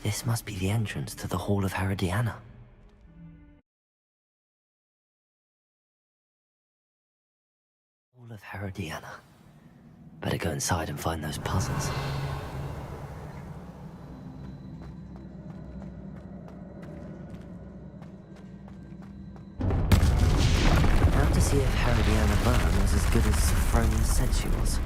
This must be the entrance to the Hall of Herodiana. Hall of Herodiana. Better go inside and find those puzzles. Now to see if Herodiana Byrne was as good as Sophronia said she was.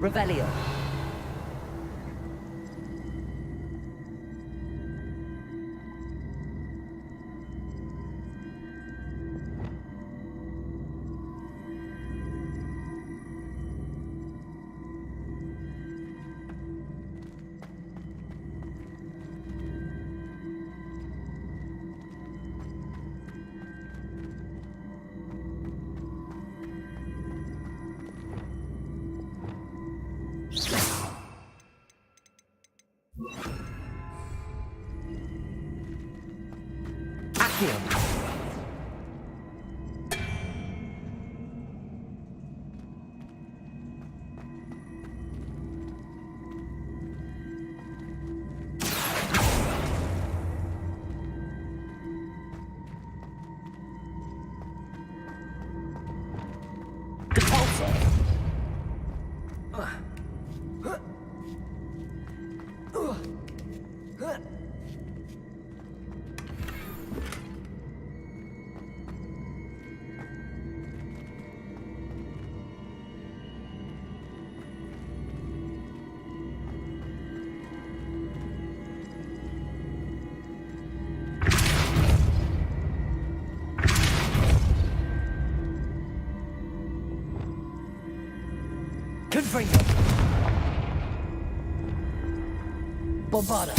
Revelio. Confringo. Bombarda.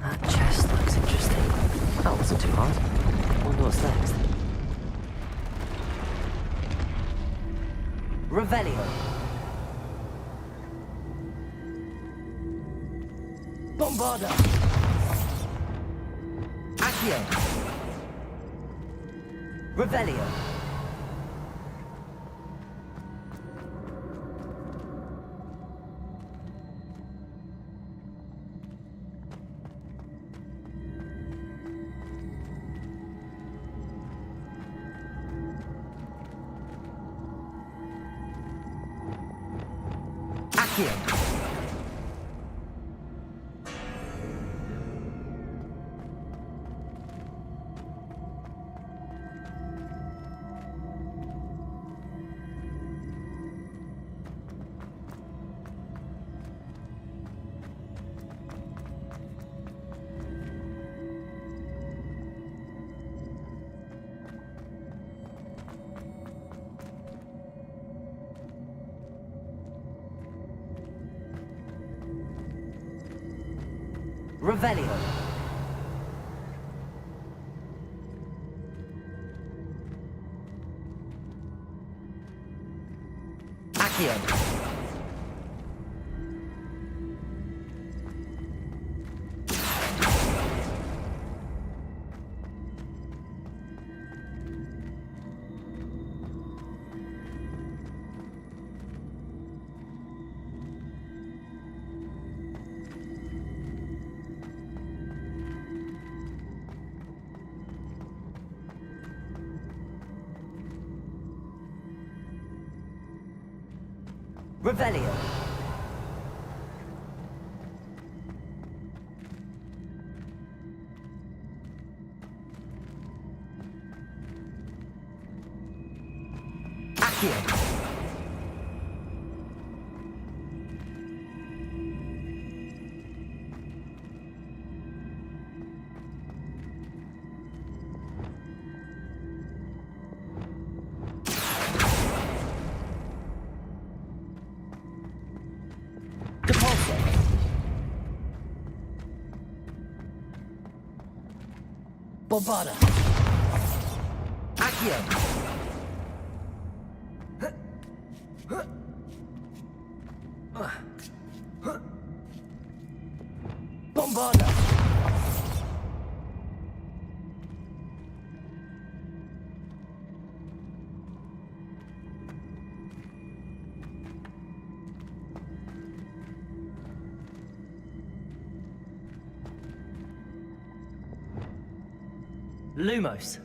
That chest looks interesting. That wasn't too hard. Wonder what's next. Revelio. Bombarda. Accio. Revelio. Accio. Revelio. Accio. Revelio. Accio. Depulso. Bombarda. Accio. Bombarda. Lumos.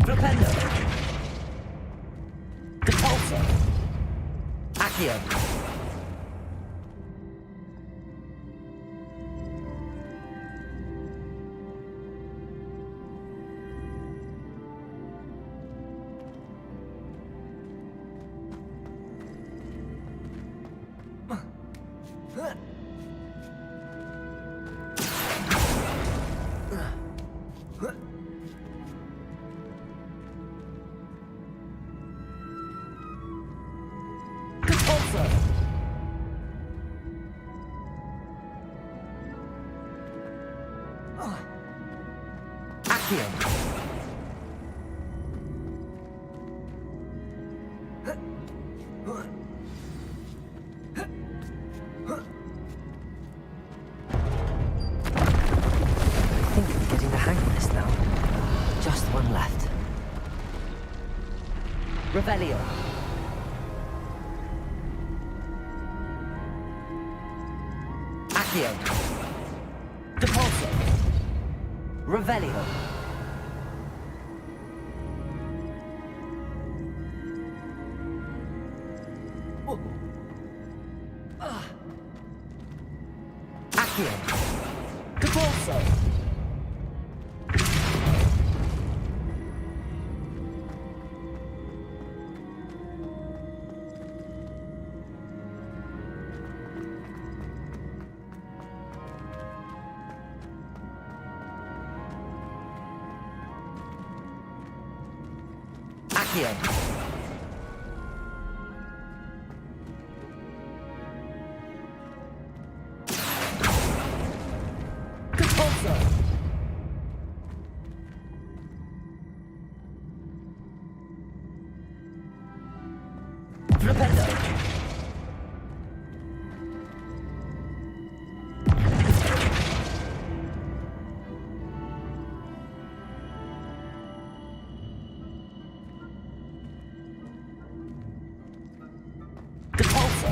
Flipendo. Depulso. Accio. Depulso. Accio. I think I'm getting the hang of this now. Just one left. Revelio. Accio. Depulso. Revelio. Accio. Depulso. Accio. Depulso. Flipendo. Depulso.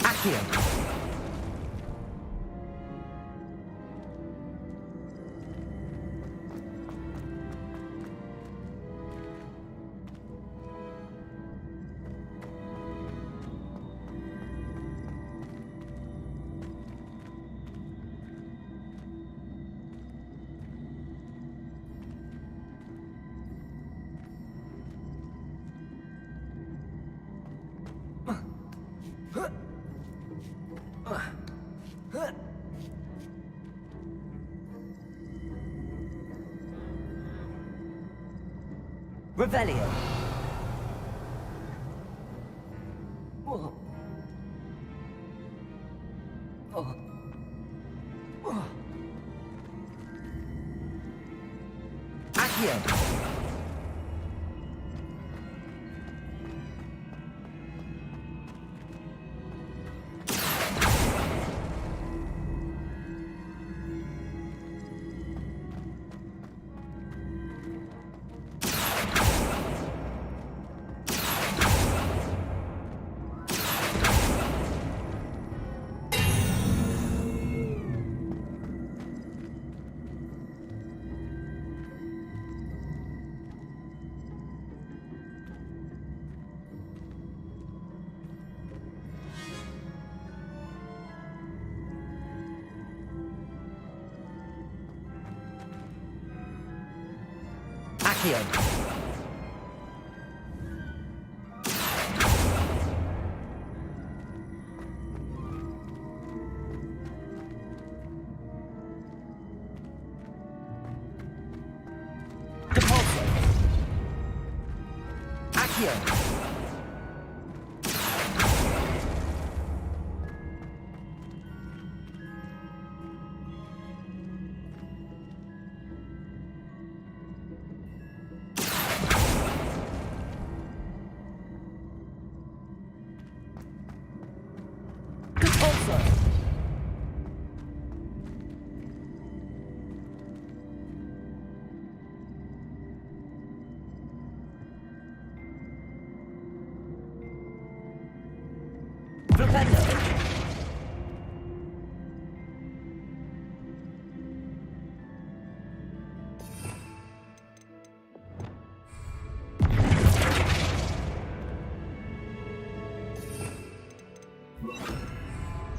Accio. Revelio. Oh. Oh. Oh. Accio. Accio. Depulso. Accio. Depulso. Flipendo.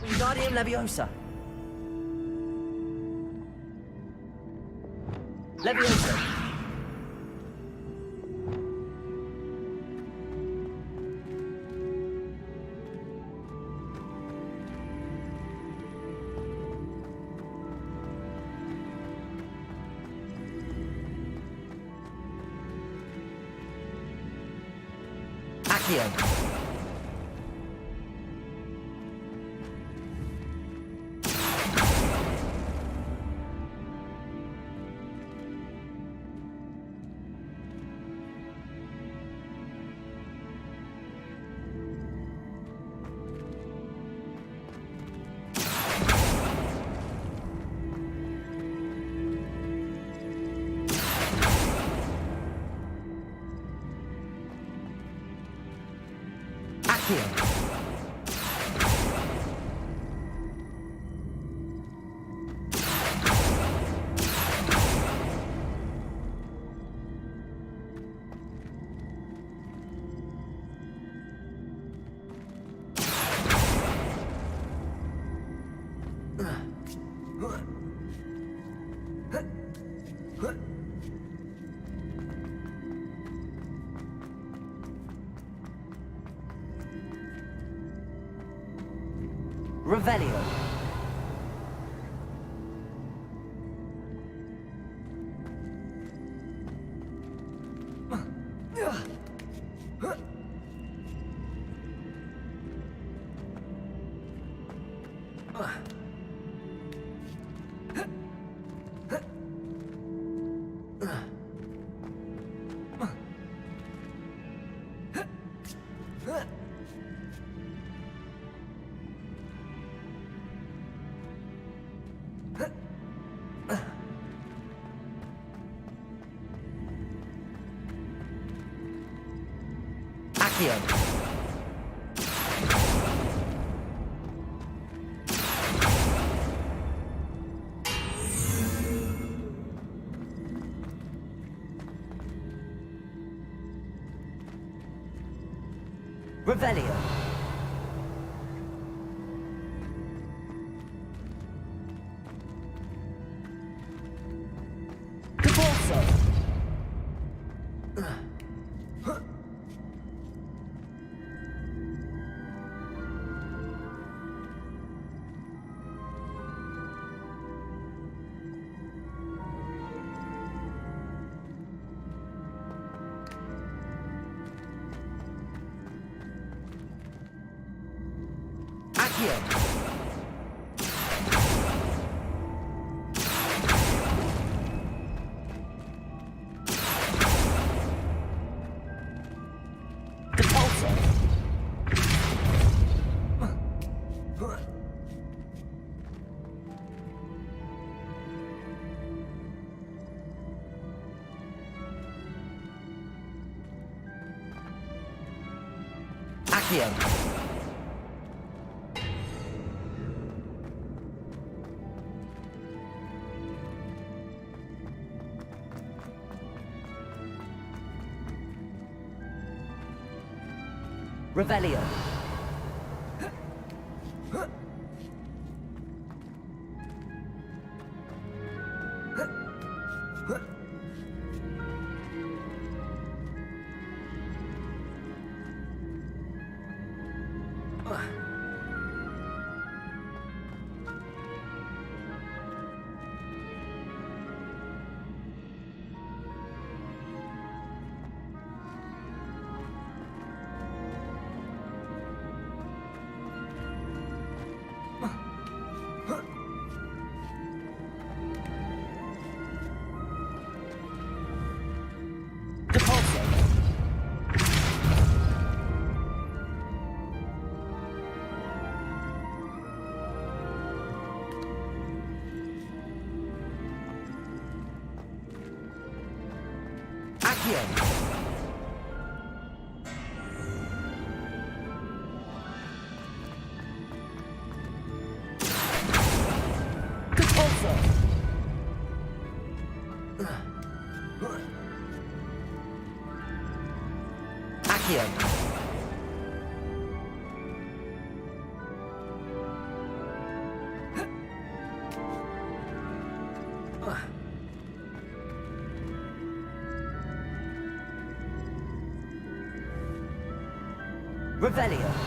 Wingardium Leviosa. Leviosa. Accio. Accio. Revelio. Accio. Revelio. Depulso. Accio. Repulsor. Accio. Revelio. Accio. Repulsor. Accio. Revelio.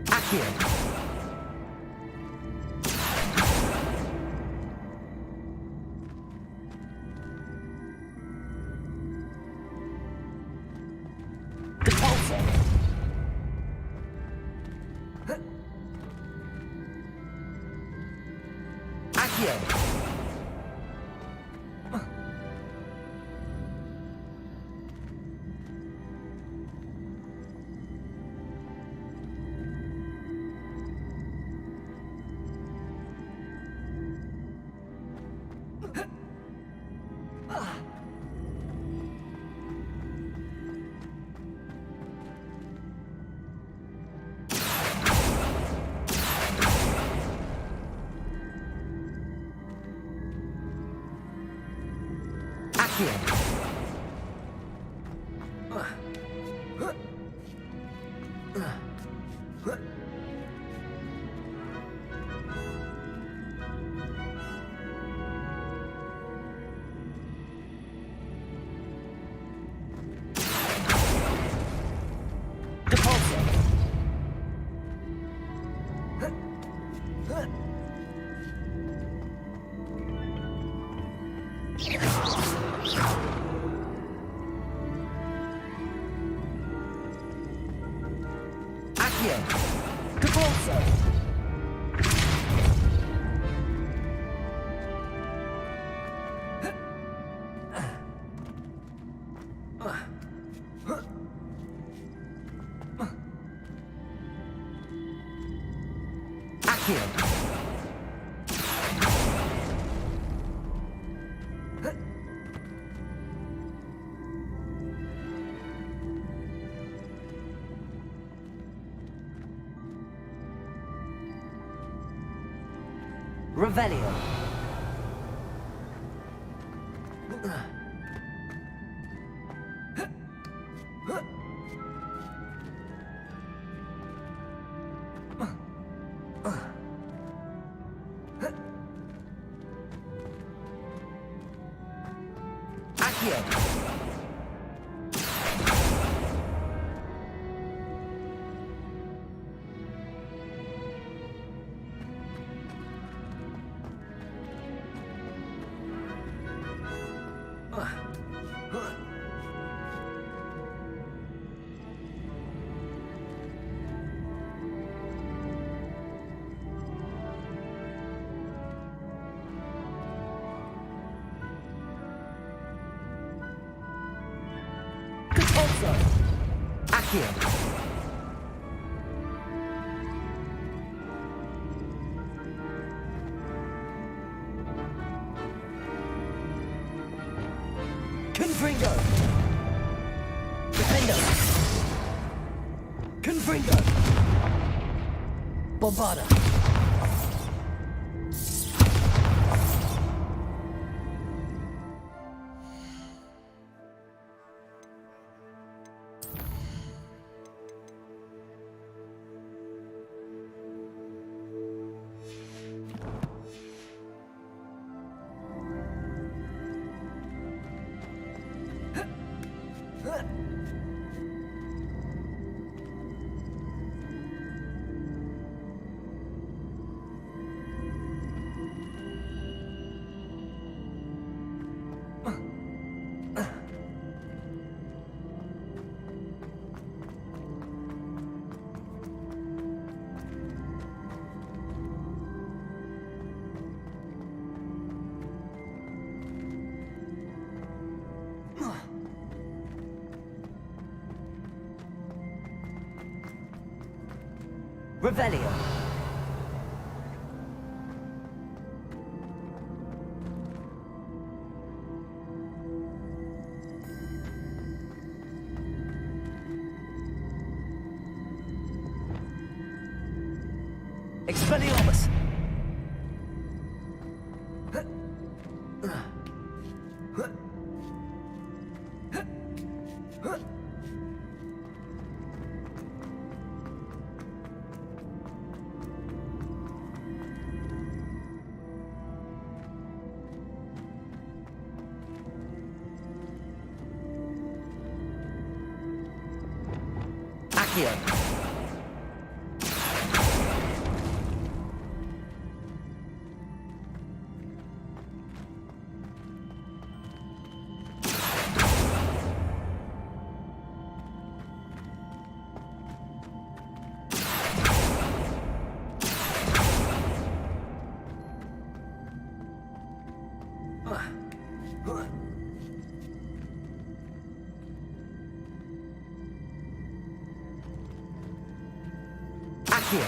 Accio. Accio. Revelio. Accio. Accio. Confringo. Defendo. Confringo. Bombarda. Revelio. Expelliarmus. Accio. Accio.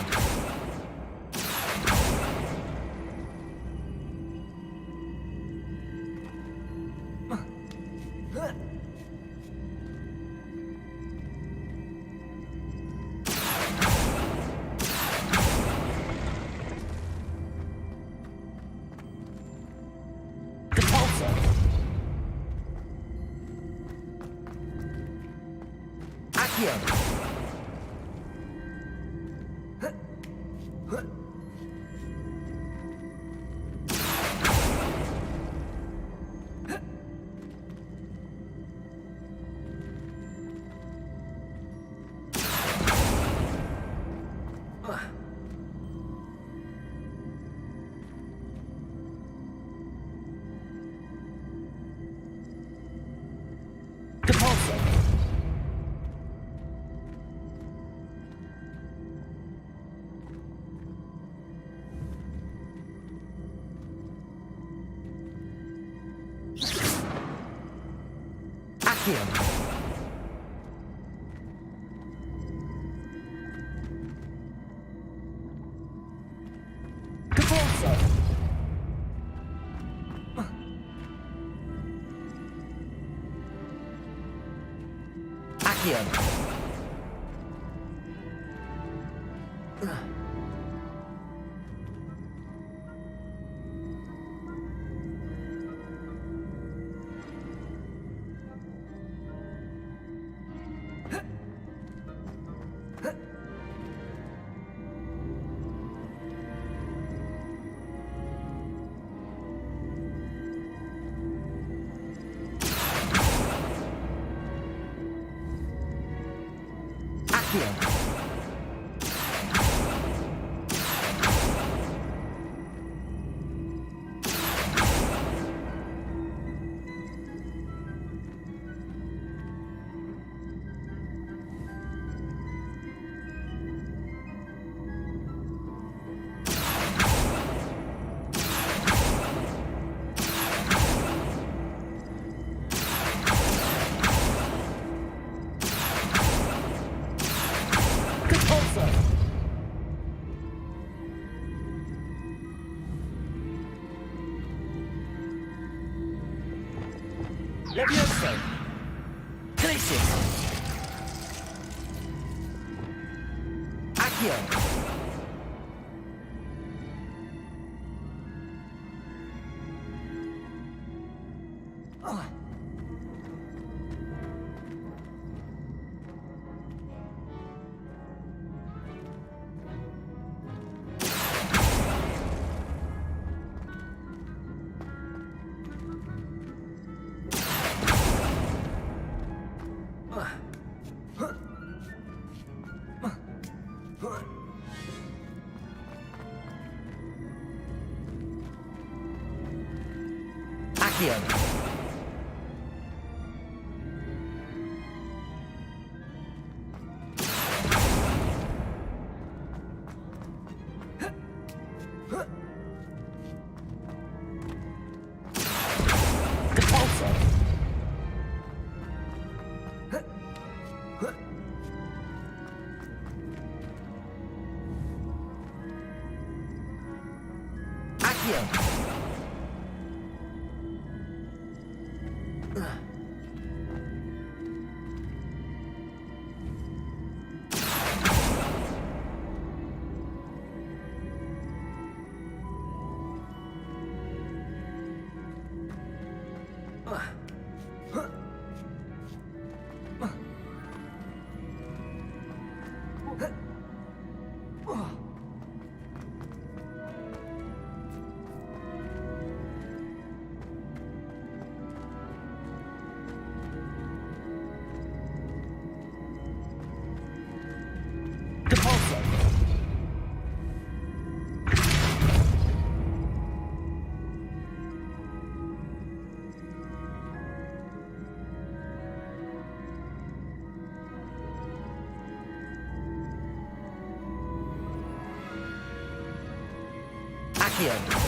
Accio. Accio. Accio. Accio. Stasis! Accio! Accio! Accio!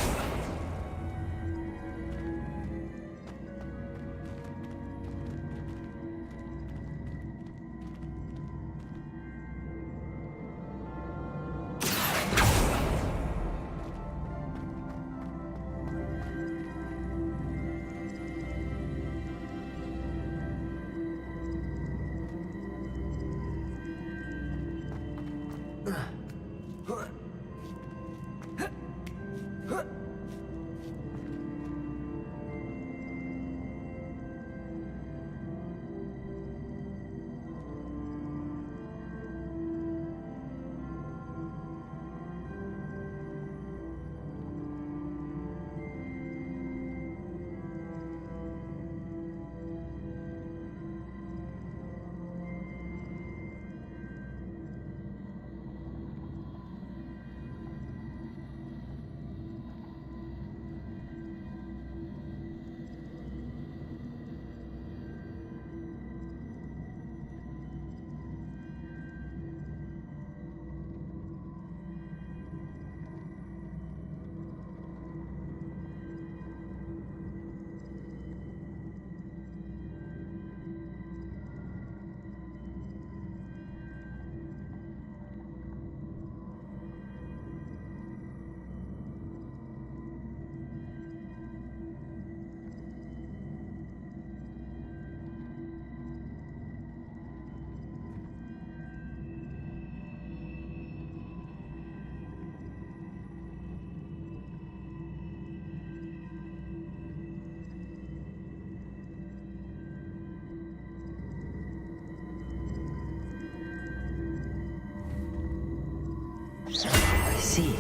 I see.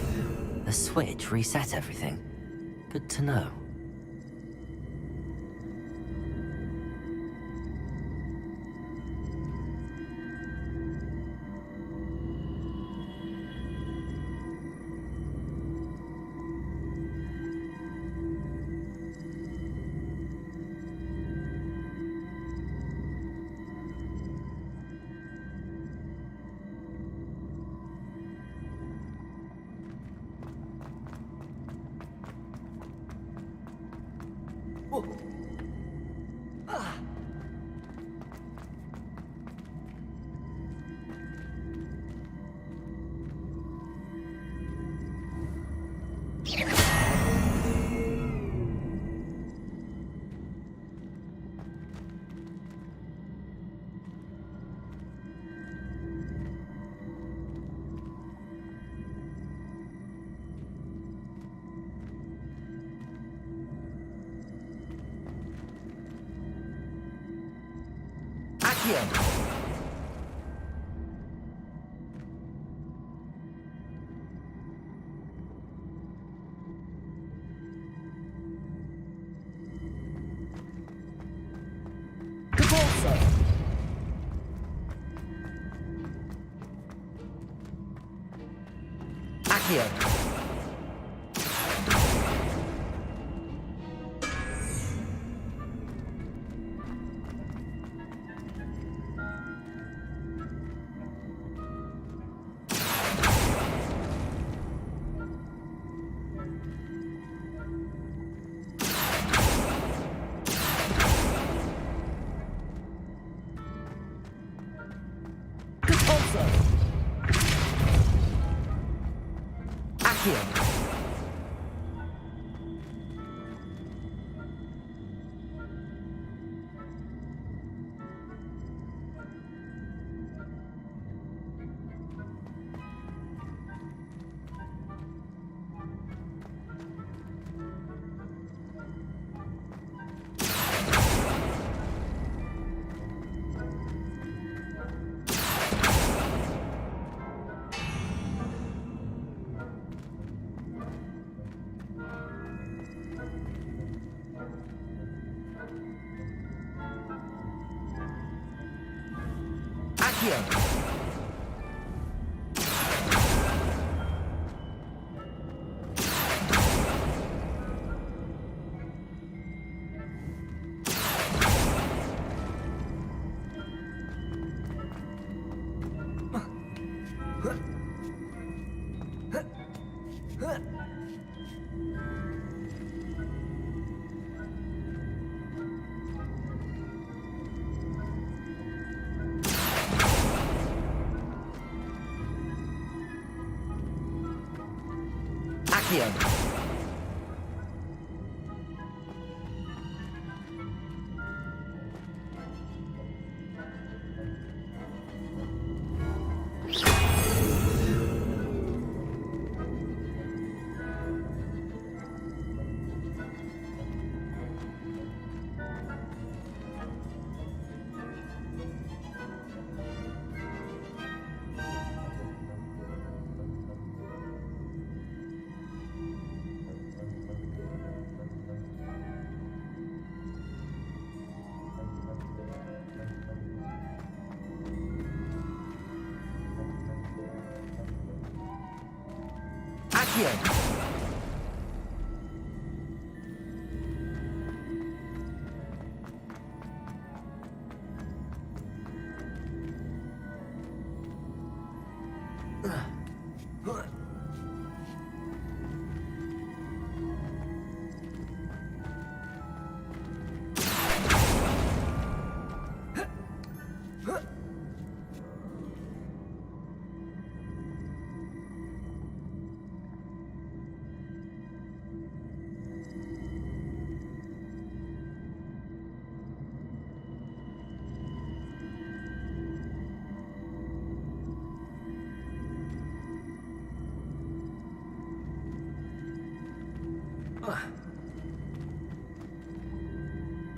The switch reset everything. Good to know. Accio! Accio! Accio! Accio! Accio! Accio!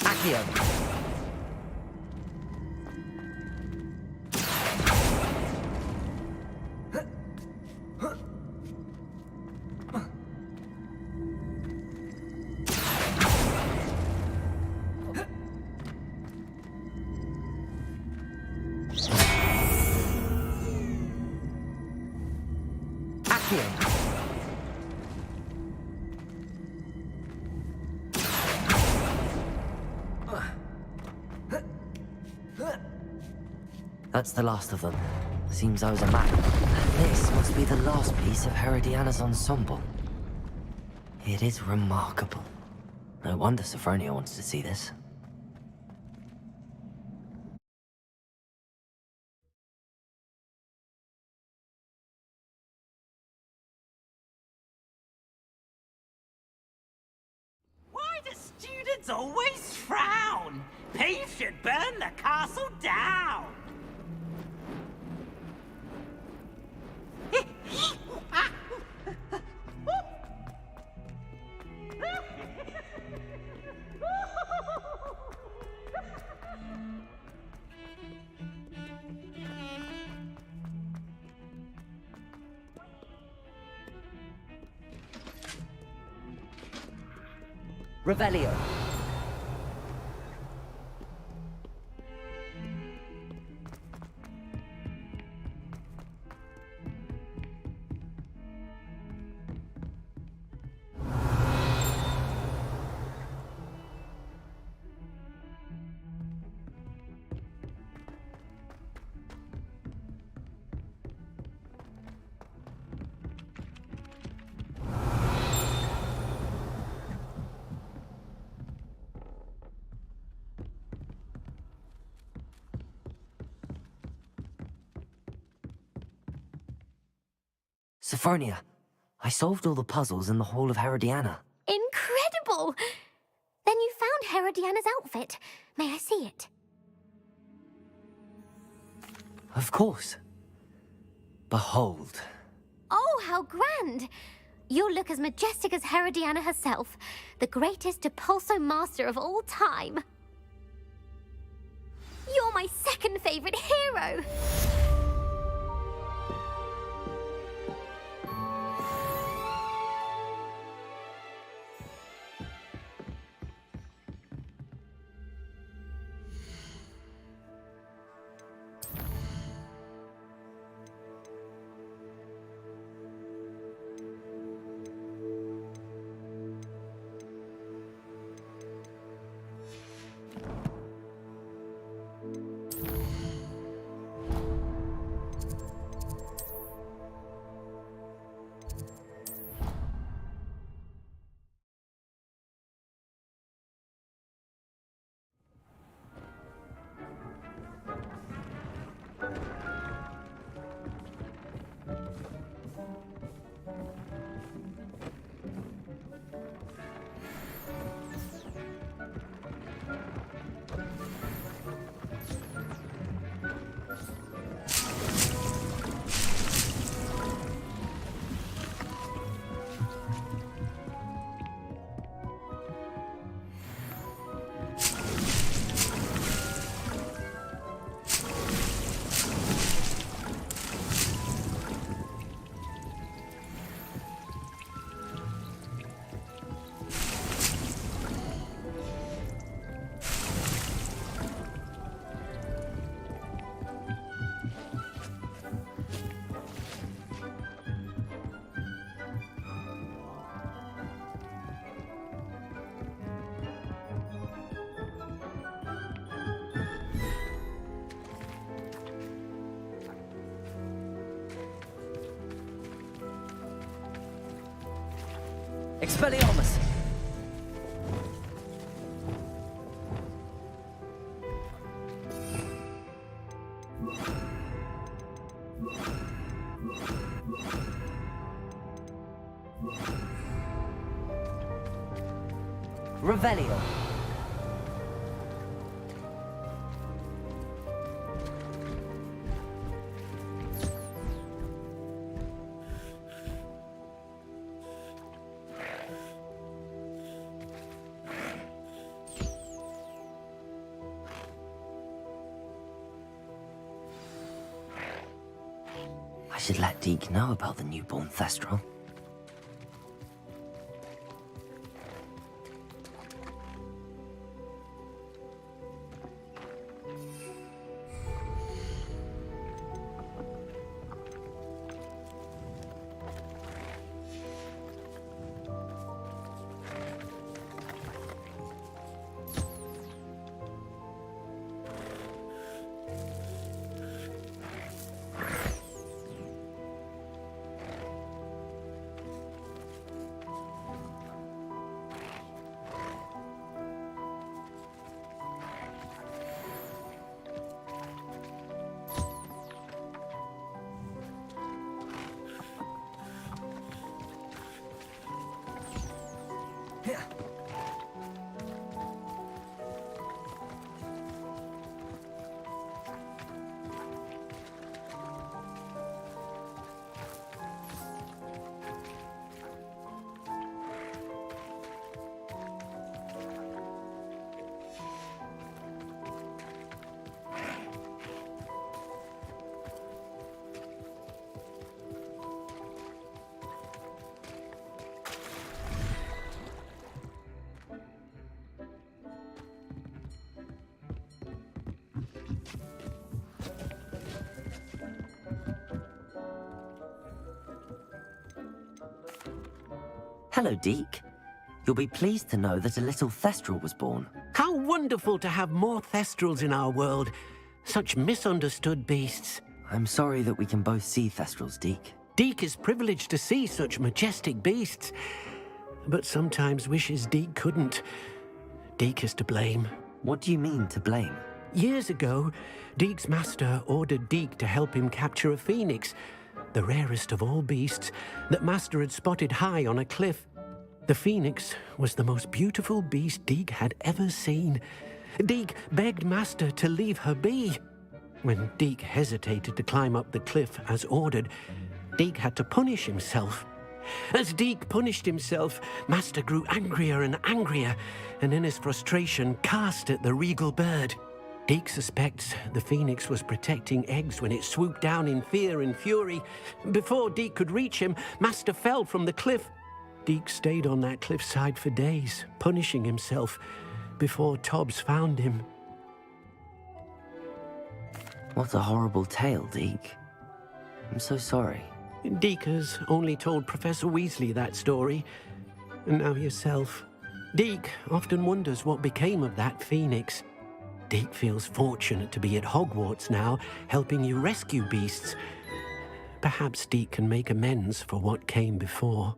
Accio! Accio! That's the last of them. Seems I was a map. This must be the last piece of Herodiana's ensemble. It is remarkable. No wonder Sophronia wants to see this. Why do students always frown? Peace should burn the castle down! Revelio. Sophronia, I solved all the puzzles in the Hall of Herodiana. Incredible! Then you found Herodiana's outfit. May I see it? Of course. Behold. Oh, how grand! You'll look as majestic as Herodiana herself, the greatest Depulso master of all time. You're my second favorite hero! Expelliarmus! Revelio. I should let Deke know about the newborn Thestral. Hello, Deke. You'll be pleased to know that a little Thestral was born. How wonderful to have more Thestrals in our world. Such misunderstood beasts. I'm sorry that we can both see Thestrals, Deke. Deke is privileged to see such majestic beasts, but sometimes wishes Deke couldn't. Deke is to blame. What do you mean, to blame? Years ago, Deke's master ordered Deke to help him capture a phoenix, the rarest of all beasts that master had spotted high on a cliff. The phoenix was the most beautiful beast Deke had ever seen. Deke begged master to leave her be. When Deke hesitated to climb up the cliff as ordered, Deke had to punish himself. As Deke punished himself, master grew angrier and angrier, and in his frustration cast at the regal bird. Deke suspects the phoenix was protecting eggs when it swooped down in fear and fury. Before Deke could reach him, master fell from the cliff. Deke stayed on that cliffside for days, punishing himself, before Tobbs found him. What a horrible tale, Deke. I'm so sorry. Deke has only told Professor Weasley that story, and now yourself. Deke often wonders what became of that phoenix. Deke feels fortunate to be at Hogwarts now, helping you rescue beasts. Perhaps Deke can make amends for what came before.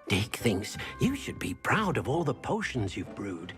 Deke thinks you should be proud of all the potions you've brewed.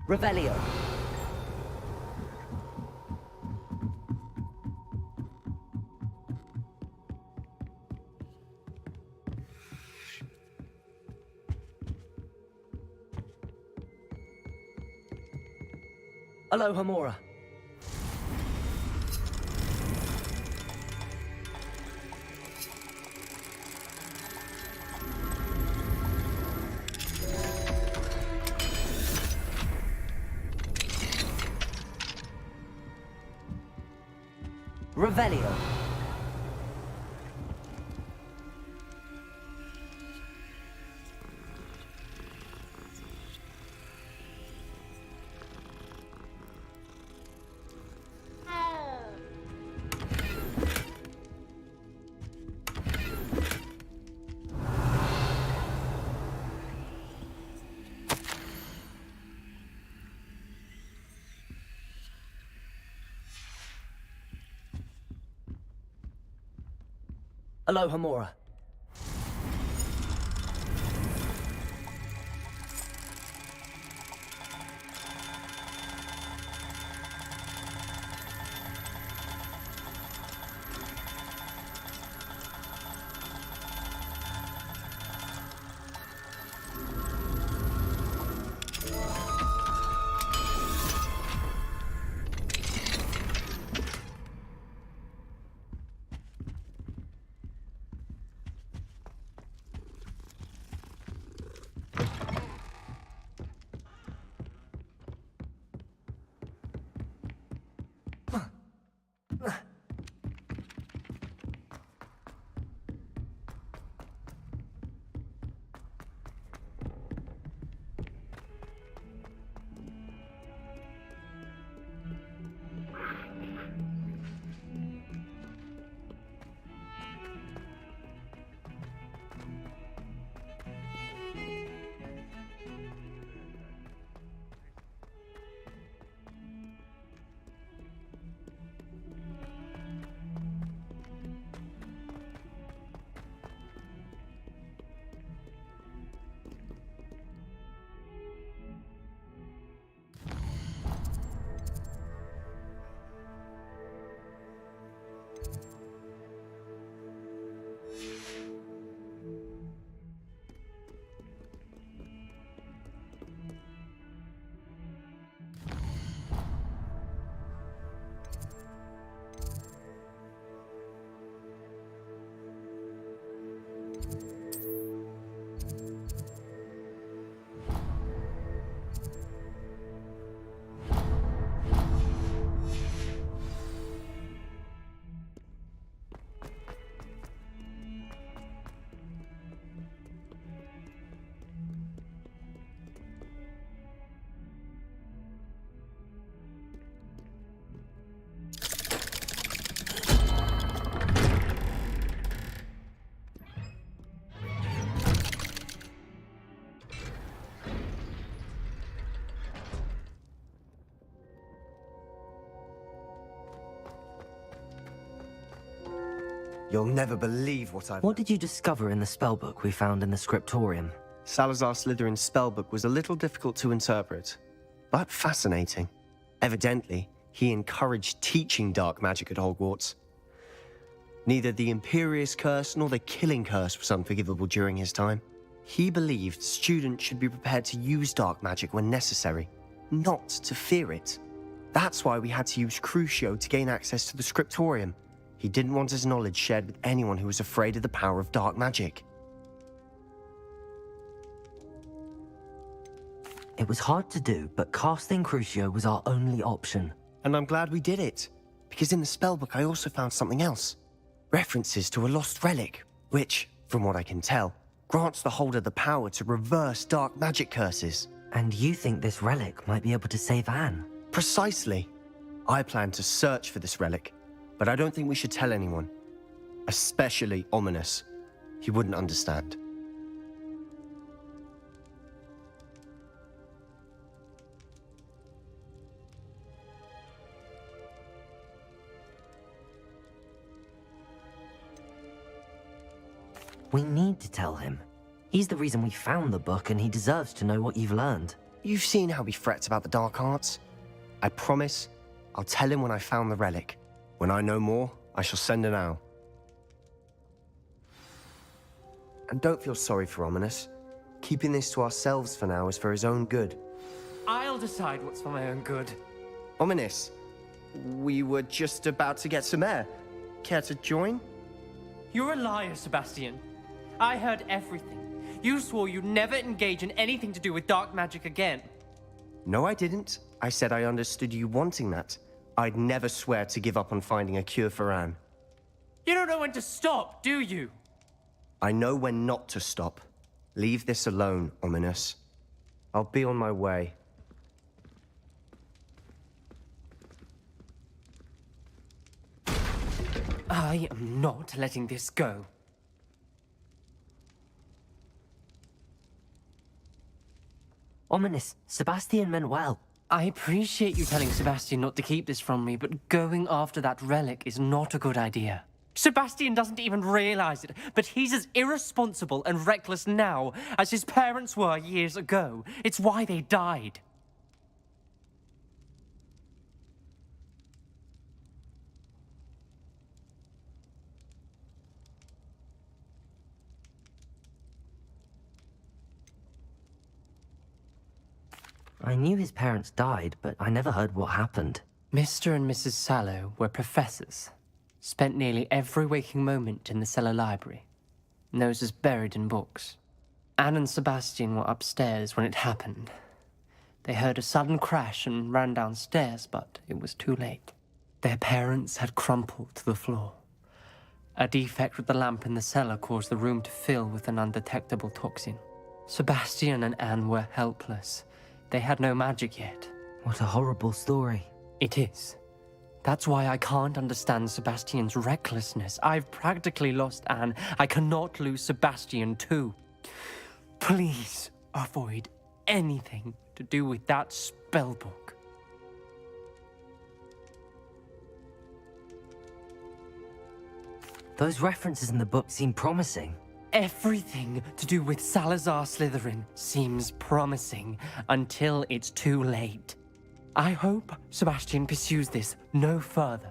Revelio. Aloha Mora. Revelio. Aloha Mora. You'll never believe What did you discover in the spellbook we found in the scriptorium? Salazar Slytherin's spellbook was a little difficult to interpret, but fascinating. Evidently, he encouraged teaching dark magic at Hogwarts. Neither the Imperious Curse nor the Killing Curse was unforgivable during his time. He believed students should be prepared to use dark magic when necessary, not to fear it. That's why we had to use Crucio to gain access to the scriptorium. He didn't want his knowledge shared with anyone who was afraid of the power of dark magic. It was hard to do, but casting Crucio was our only option. And I'm glad we did it, because in the spellbook I also found something else. References to a lost relic, which, from what I can tell, grants the holder the power to reverse dark magic curses. And you think this relic might be able to save Anne? Precisely. I plan to search for this relic, but I don't think we should tell anyone. Especially Ominous. He wouldn't understand. We need to tell him. He's the reason we found the book, and he deserves to know what you've learned. You've seen how he frets about the dark arts. I promise I'll tell him when I found the relic. When I know more, I shall send an owl. And don't feel sorry for Ominous. Keeping this to ourselves for now is for his own good. I'll decide what's for my own good. Ominous, we were just about to get some air. Care to join? You're a liar, Sebastian. I heard everything. You swore you'd never engage in anything to do with dark magic again. No, I didn't. I said I understood you wanting that. I'd never swear to give up on finding a cure for Anne. You don't know when to stop, do you? I know when not to stop. Leave this alone, Ominous. I'll be on my way. I am not letting this go. Ominous, Sebastian meant well. I appreciate you telling Sebastian not to keep this from me, but going after that relic is not a good idea. Sebastian doesn't even realize it, but he's as irresponsible and reckless now as his parents were years ago. It's why they died. I knew his parents died, but I never heard what happened. Mr. and Mrs. Sallow were professors. Spent nearly every waking moment in the cellar library. Noses buried in books. Anne and Sebastian were upstairs when it happened. They heard a sudden crash and ran downstairs, but it was too late. Their parents had crumpled to the floor. A defect with the lamp in the cellar caused the room to fill with an undetectable toxin. Sebastian and Anne were helpless. They had no magic yet. What a horrible story. It is. That's why I can't understand Sebastian's recklessness. I've practically lost Anne. I cannot lose Sebastian too. Please avoid anything to do with that spellbook. Those references in the book seem promising. Everything to do with Salazar Slytherin seems promising until it's too late. I hope Sebastian pursues this no further,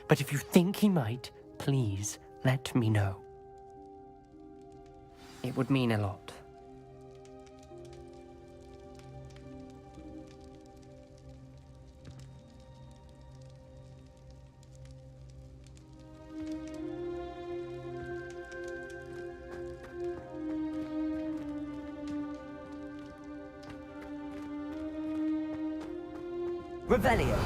but if you think he might, please let me know. It would mean a lot. Revelio.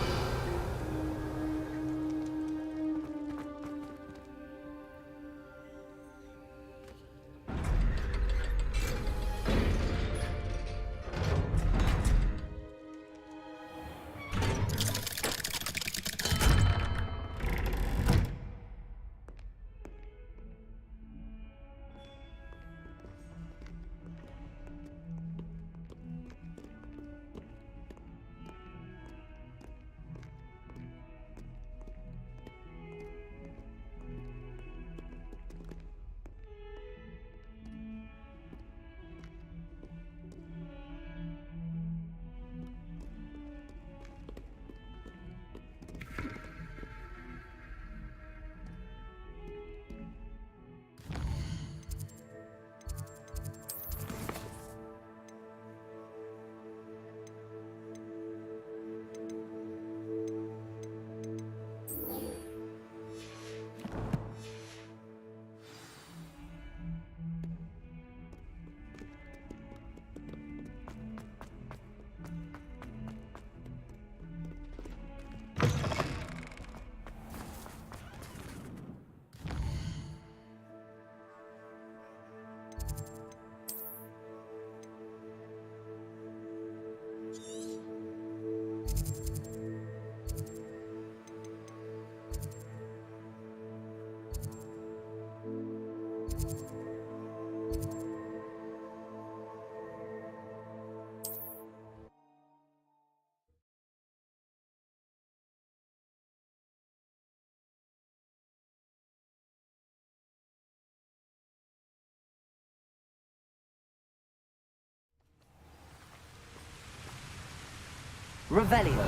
Revelio.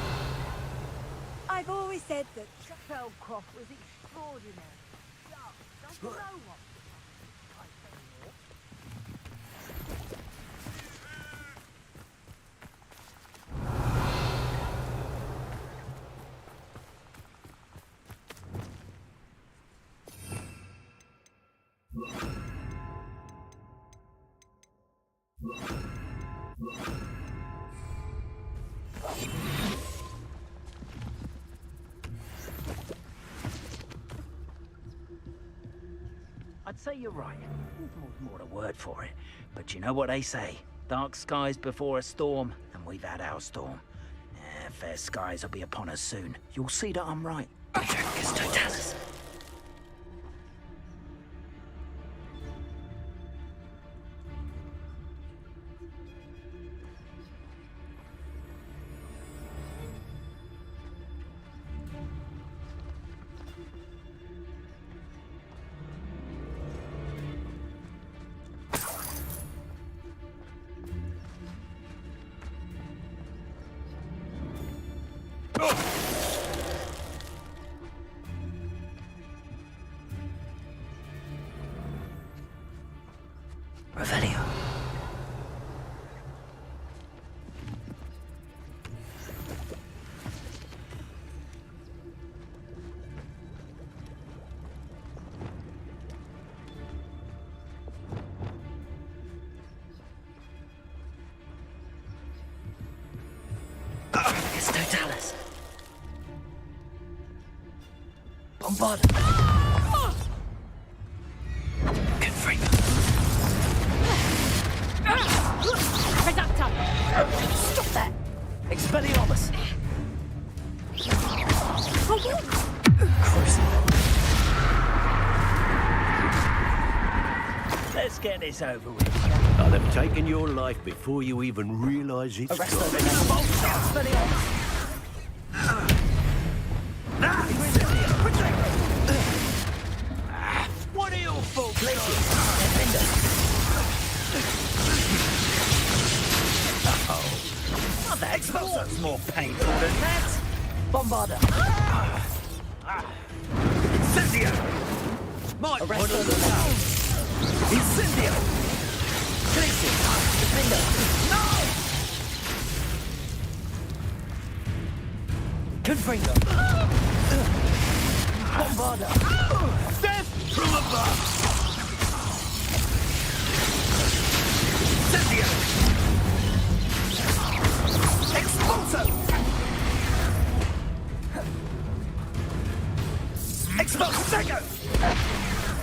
I've always said that Spellcroft was extraordinary. Don't you know what? I'd say you're right. More a word for it. But you know what they say. Dark skies before a storm, and we've had our storm. Fair skies will be upon us soon. You'll see that I'm right. Totalis. Revelio. Totalis. Bombard. Confringo. Stop that! Expelliarmus! Let's get this over with. I'll have taken your life before you even realise it's Arresto gone. Expelliarmus! What are your faults? Oh, that explosion's more painful than that. Bombarda! Incendio! My Arresto Incendio! Glacier! Defender! No! Confringo! Bombarda! Death from above! Incendio! Expulso! Expulso!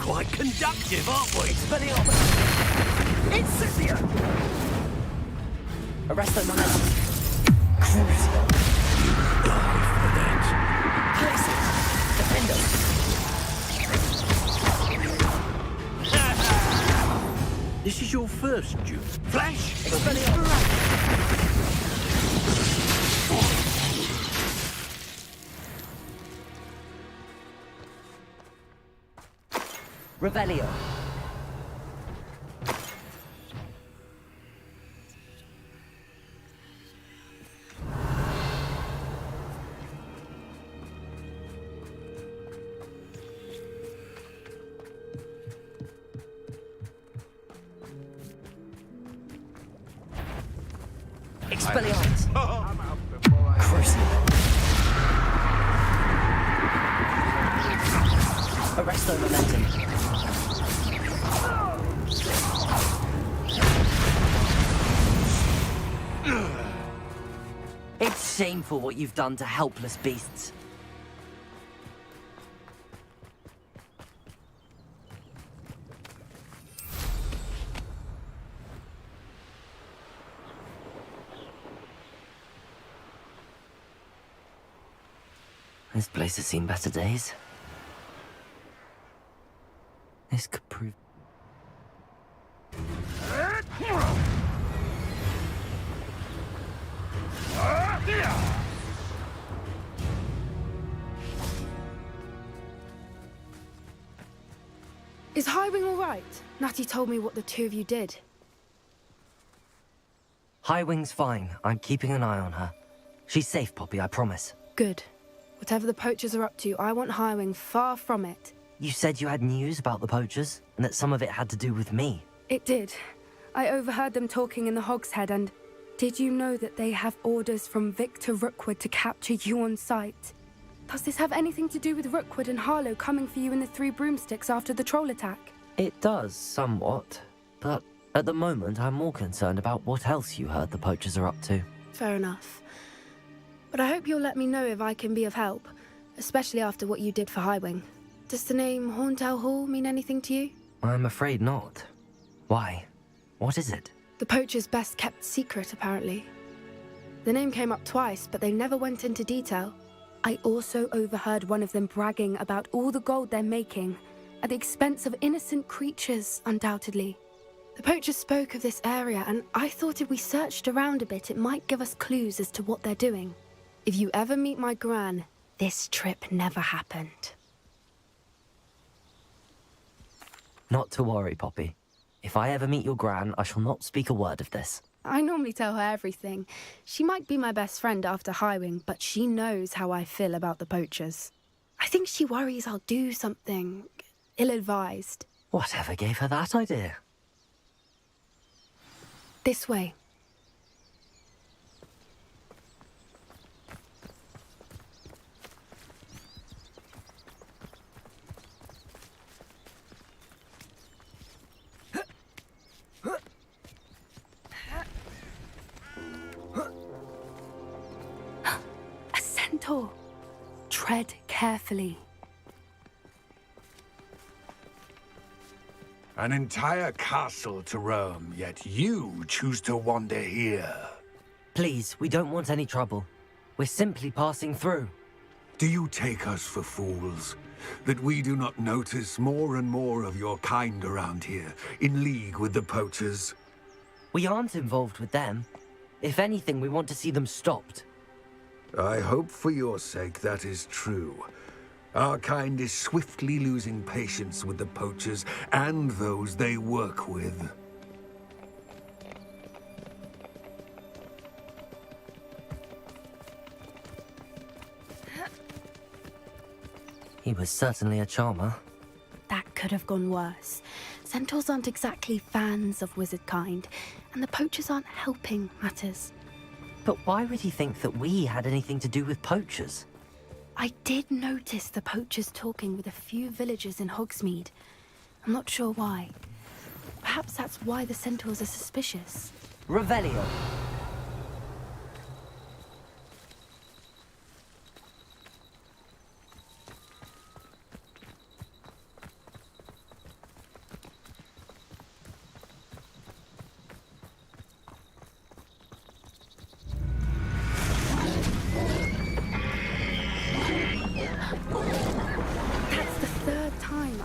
Quite conductive, aren't we? Expelliarmus! Incendio! Arresto Momentum! Crucio! Glacier! Defender! This is your first duel. Flash! Expelliarmus! Revelio! Expelliarmus! Crucio! Arresto Momentum! It's shameful what you've done to helpless beasts. This place has seen better days. This could prove... Is Highwing all right? Natty told me what the two of you did. Highwing's fine. I'm keeping an eye on her. She's safe, Poppy, I promise. Good. Whatever the poachers are up to, I want Highwing far from it. You said you had news about the poachers, and that some of it had to do with me. It did. I overheard them talking in the Hogshead, and did you know that they have orders from Victor Rookwood to capture you on sight? Does this have anything to do with Rookwood and Harlow coming for you in the Three Broomsticks after the troll attack? It does, somewhat. But at the moment, I'm more concerned about what else you heard the poachers are up to. Fair enough. But I hope you'll let me know if I can be of help, especially after what you did for Highwing. Does the name Horntail Hall mean anything to you? I'm afraid not. Why? What is it? The poacher's best kept secret, apparently. The name came up twice, but they never went into detail. I also overheard one of them bragging about all the gold they're making, at the expense of innocent creatures, undoubtedly. The poachers spoke of this area, and I thought if we searched around a bit, it might give us clues as to what they're doing. If you ever meet my gran, this trip never happened. Not to worry, Poppy. If I ever meet your gran, I shall not speak a word of this. I normally tell her everything. She might be my best friend after Highwing, but she knows how I feel about the poachers. I think she worries I'll do something ill-advised. Whatever gave her that idea? This way. A centaur. Tread carefully. An entire castle to roam, yet you choose to wander here. Please, we don't want any trouble. We're simply passing through. Do you take us for fools? That we do not notice more and more of your kind around here, in league with the poachers? We aren't involved with them. If anything, we want to see them stopped. I hope for your sake that is true. Our kind is swiftly losing patience with the poachers and those they work with. He was certainly a charmer. That could have gone worse. Centaurs aren't exactly fans of wizard kind, and the poachers aren't helping matters. But why would he think that we had anything to do with poachers? I did notice the poachers talking with a few villagers in Hogsmeade. I'm not sure why. Perhaps that's why the centaurs are suspicious. Revelio.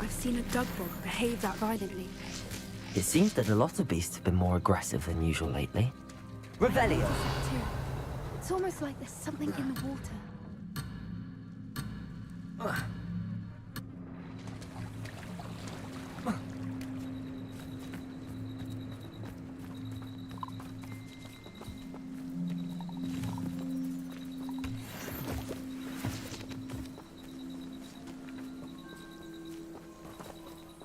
Seen a dugbog behave that violently. It seems that a lot of beasts have been more aggressive than usual lately. Revelio! It's almost like there's something in the water.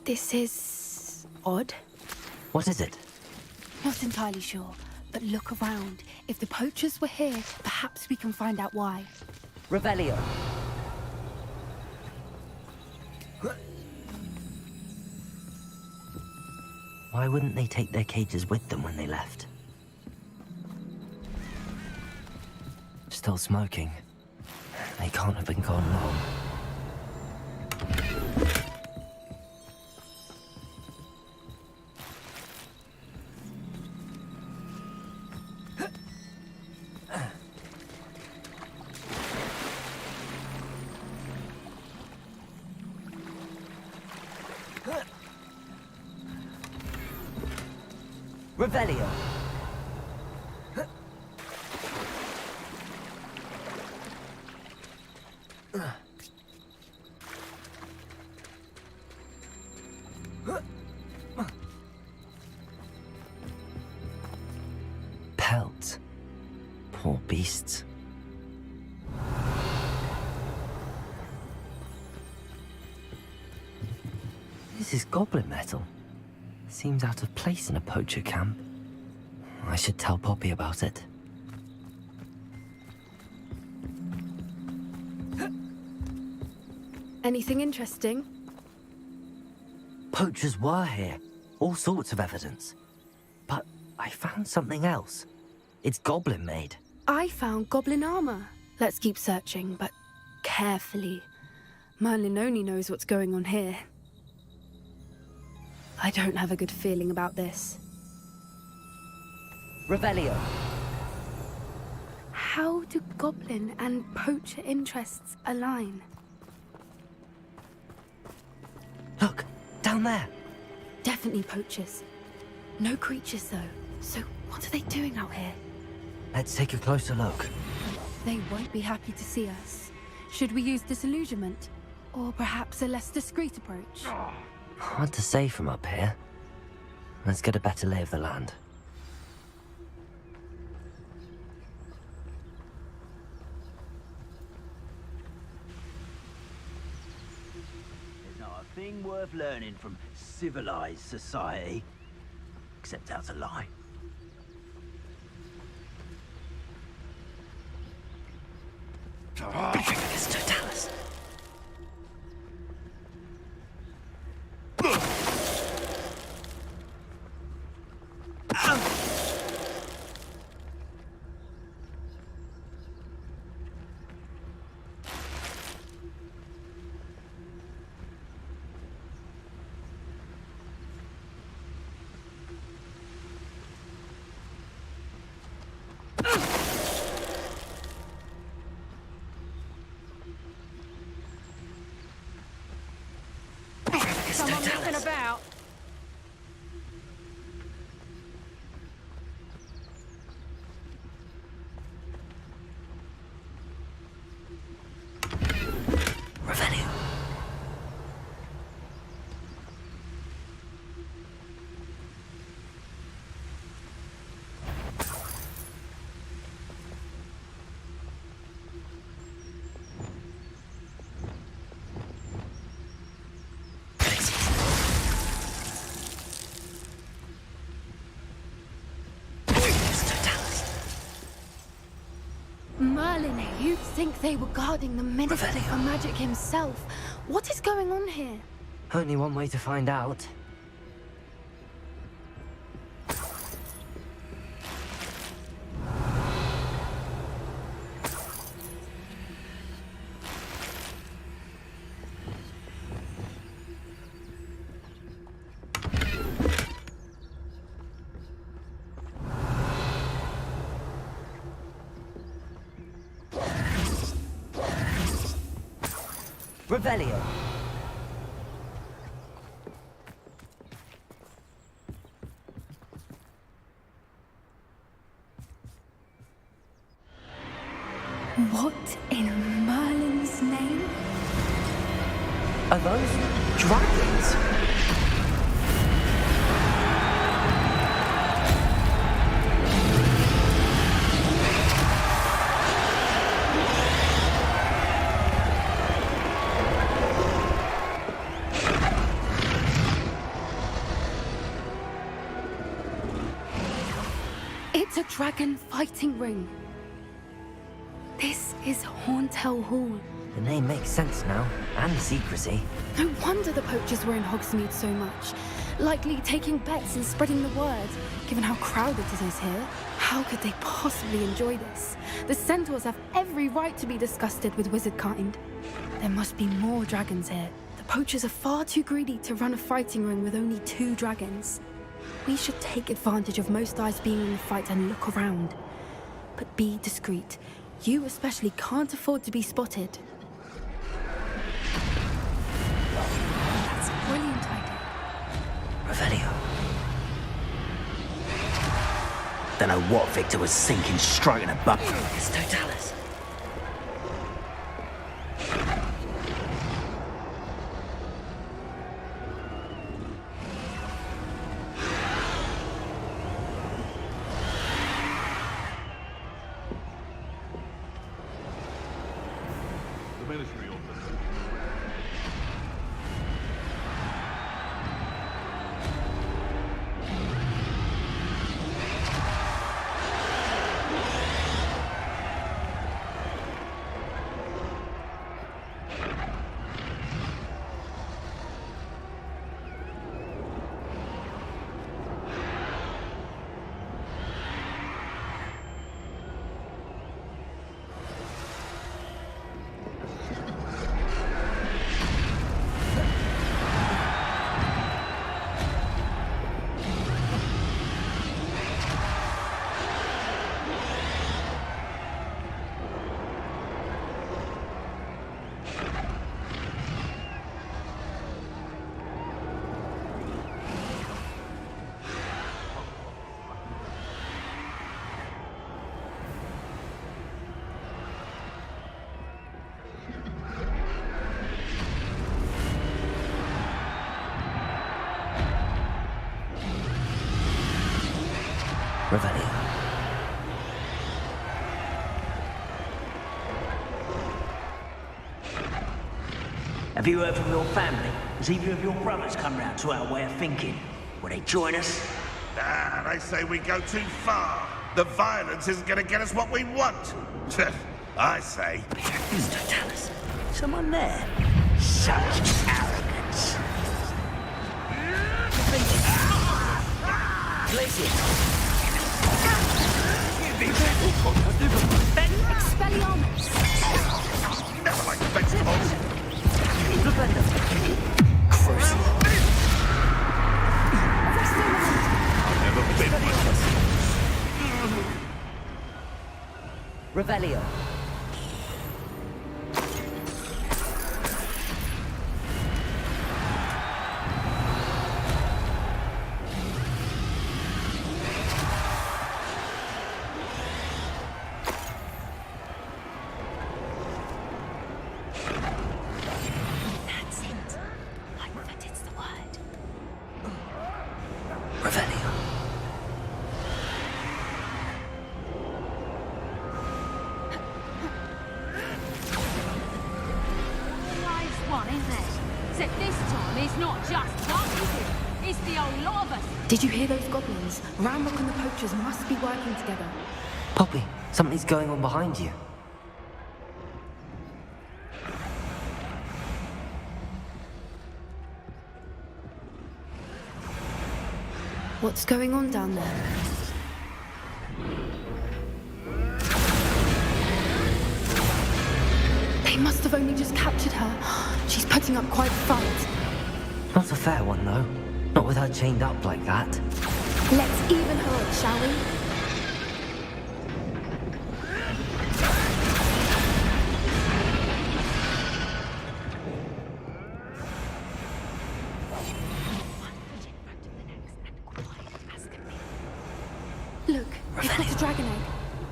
This is odd. What is it? Not entirely sure, but look around. If the poachers were here, perhaps we can find out why. Revelio. Why wouldn't they take their cages with them when they left? Still smoking. They can't have been gone long. Revelio. Pelts. Poor beasts. This is goblin metal. Seems out of place in a poacher camp. I should tell Poppy about it. Anything interesting? Poachers were here. All sorts of evidence. But I found something else. It's goblin made. I found goblin armor. Let's keep searching, but carefully. Merlin only knows what's going on here. I don't have a good feeling about this. Revelio. How do goblin and poacher interests align? Look, down there. Definitely poachers. No creatures, though. So what are they doing out here? Let's take a closer look. They won't be happy to see us. Should we use disillusionment? Or perhaps a less discreet approach? Hard to say from up here. Let's get a better lay of the land. There's not a thing worth learning from civilized society, except how to lie. It's Totalis. Someone moving about. Revelio. Merlin, you'd think they were guarding the Minister Revelio. for Magic himself. What is going on here? Only one way to find out. Revelio. What in Merlin's name? Are those dragons? It's a dragon fighting ring. This is Hauntel Hall. The name makes sense now, and the secrecy. No wonder the poachers were in Hogsmeade so much. Likely taking bets and spreading the word, given how crowded it is here. How could they possibly enjoy this? The centaurs have every right to be disgusted with wizard kind. There must be more dragons here. The poachers are far too greedy to run a fighting ring with only 2 dragons. We should take advantage of most eyes being in the fight and look around. But be discreet. You especially can't afford to be spotted. That's a brilliant idea. Revelio. Don't know what Victor was thinking, striking a buck. It's Totalis. Revelio. Have you heard from your family? Has either of your brothers come round to our way of thinking? Will they join us? Ah, they say we go too far. The violence isn't going to get us what we want. I say. Totalis. Someone there? Such arrogance. Expelliarmus! Never like vegetables. Never been one. Revelio. That's it. Like that it's the word. Revelio. Nice one, isn't it? Except this time it's not just one, is it? It's the whole lot of us. Did you hear those goblins? Ramrock and the poachers must be working together. Poppy, something's going on behind you. What's going on down there? They must have only just captured her. She's putting up quite a fight. Not a fair one, though. Not with her chained up like that. Let's even her up, shall we? Look, it's got a dragon egg.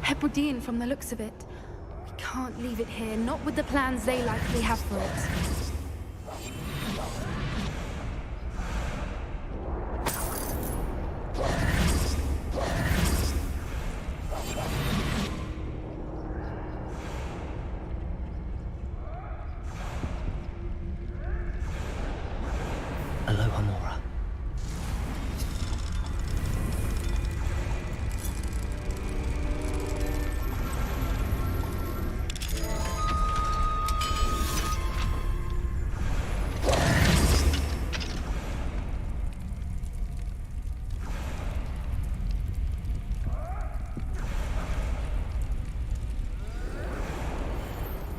Hebridean from the looks of it. We can't leave it here, not with the plans they likely have for it. Aloha Mora.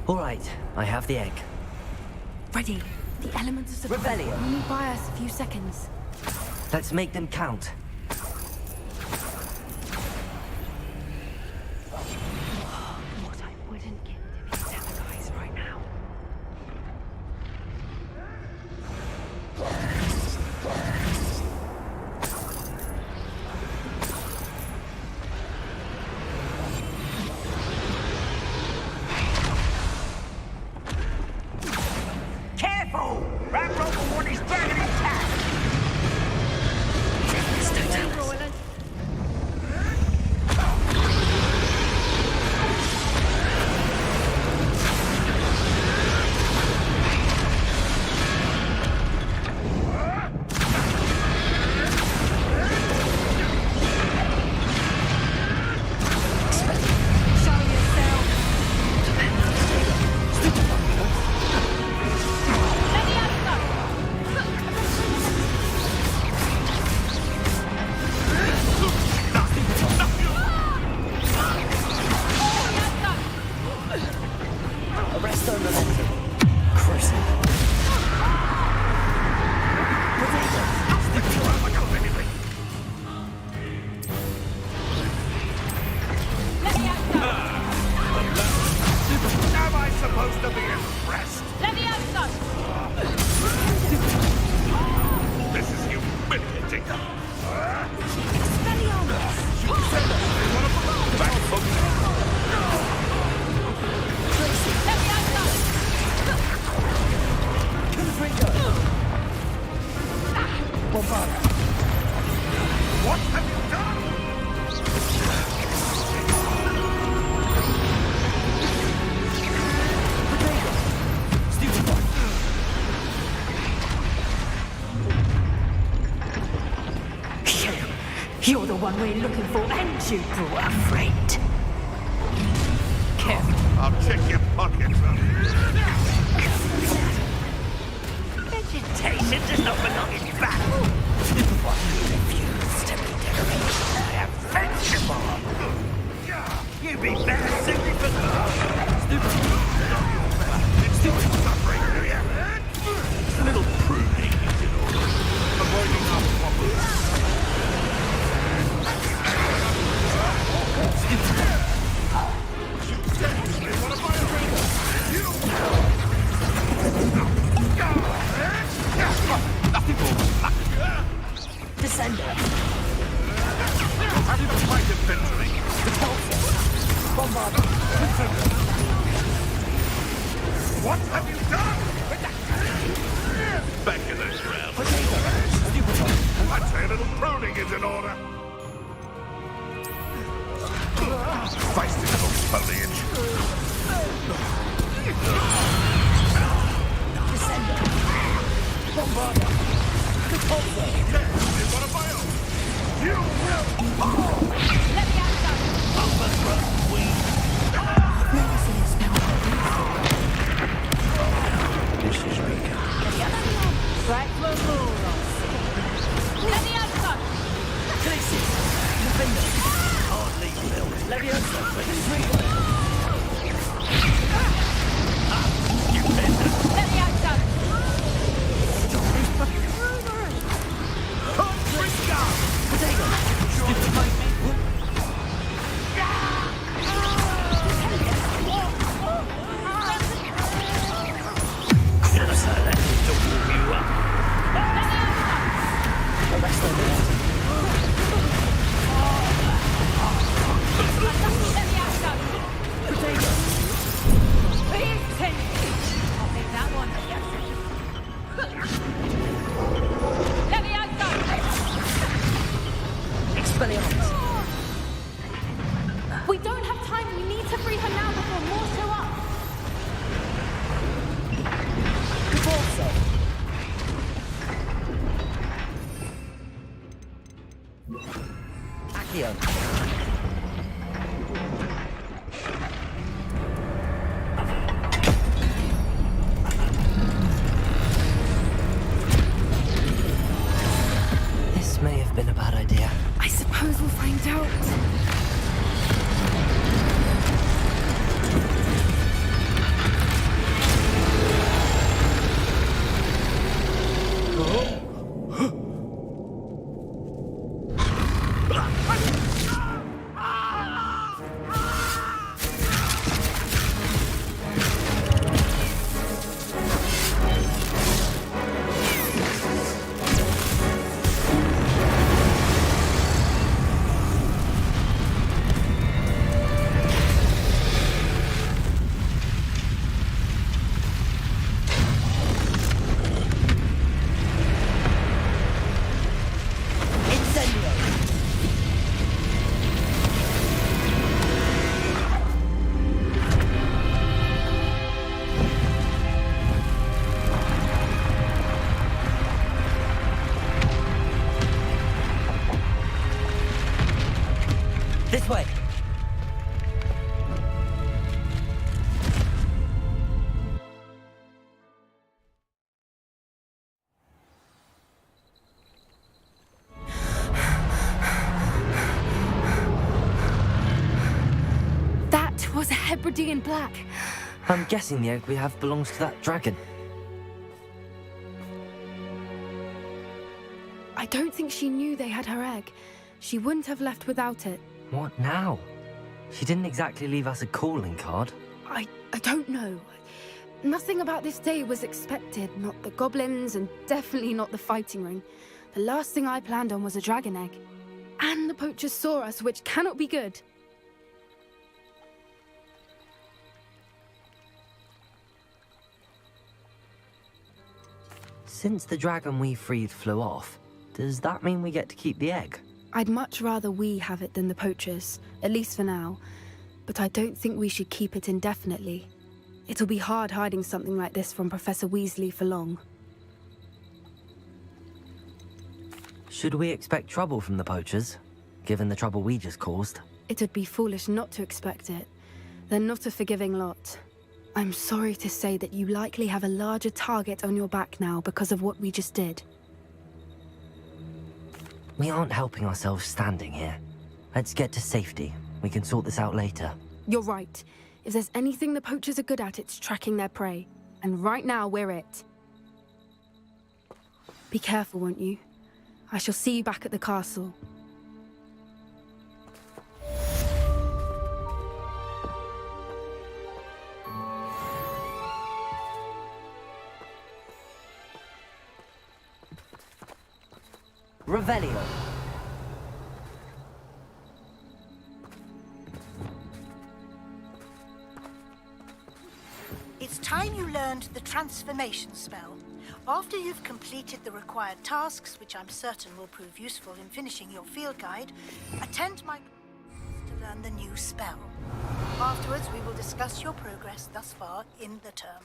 All right, I have the egg. Ready. The elements of surprise Revelio. will only buy us a few seconds. Let's make them count. What I wouldn't give to be seven guys right now. Careful! Ramrock will want his dragon intact! You're the one we're looking for, and you brought a friend. Careful. I'll check your pockets. Vegetation does not belong in battle. What you refuse to be decorated, I am vegetable. You'd be better suited for Stupid suffering, do you? A little pruning is in order. Avoiding our problems. Descender. How did I fight eventually? Bombard. What have you done? Back in the ground. I'd say a little pruning is in order. Feisty little foliage. Descender. Bombard. What a bio! You will fall! Let me out, son. Overgrown weed. I've never seen it smell like This is bigger. this. Right for more. Let me out, son. Places. Defender. Hardly built. Leviosa. Let me out, son. We don't have time. We need to free her now before more show up. Accio. This may have been a bad idea. I suppose we'll find out. This way. That was a Hebridean black. I'm guessing the egg we have belongs to that dragon. I don't think she knew they had her egg. She wouldn't have left without it. What now? She didn't exactly leave us a calling card. I don't know. Nothing about this day was expected. Not the goblins, and definitely not the fighting ring. The last thing I planned on was a dragon egg. And the poachers saw us, which cannot be good. Since the dragon we freed flew off, does that mean we get to keep the egg? I'd much rather we have it than the poachers, at least for now. But I don't think we should keep it indefinitely. It'll be hard hiding something like this from Professor Weasley for long. Should we expect trouble from the poachers? given the trouble we just caused. It would be foolish not to expect it. They're not a forgiving lot. I'm sorry to say that you likely have a larger target on your back now because of what we just did. We aren't helping ourselves standing here. Let's get to safety. We can sort this out later. You're right. If there's anything the poachers are good at, it's tracking their prey. And right now, we're it. Be careful, won't you? I shall see you back at the castle. Revelio. It's time you learned the transformation spell. After you've completed the required tasks, which I'm certain will prove useful in finishing your field guide, attend my to learn the new spell. Afterwards, we will discuss your progress thus far in the term.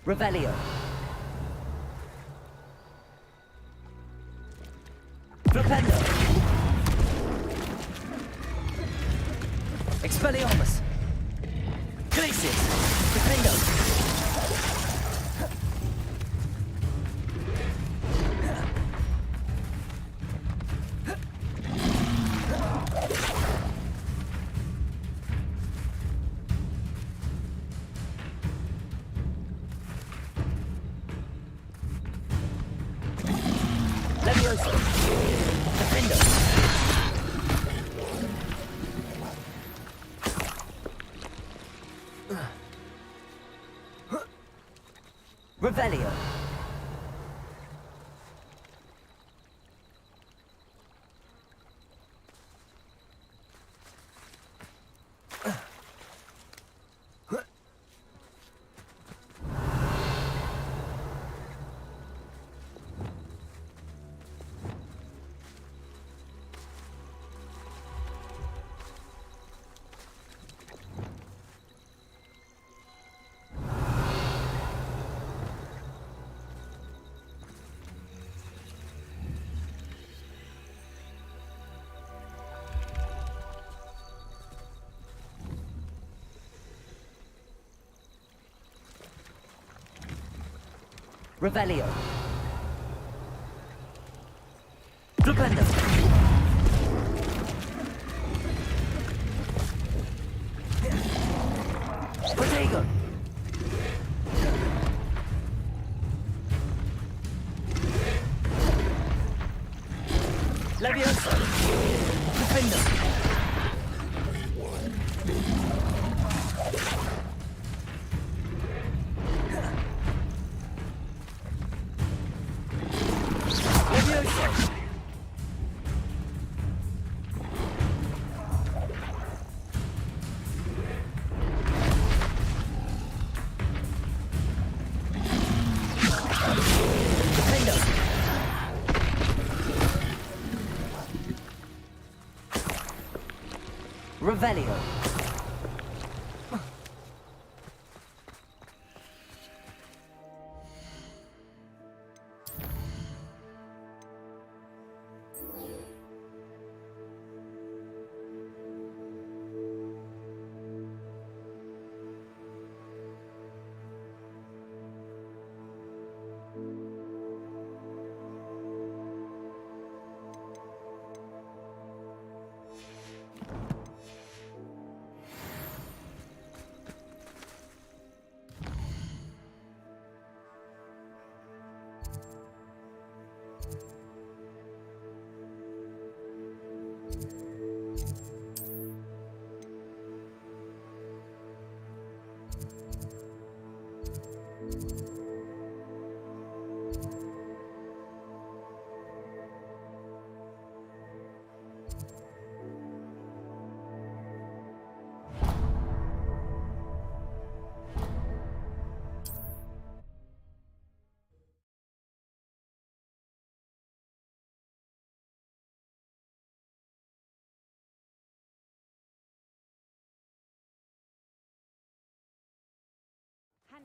Revelio. Flipendo. Expelliarmus. Glacius. Flipendo. Levioso. Defendo. Revelio. Revelio. Flipendo. Protego. Levioso. Defendo. Revelio.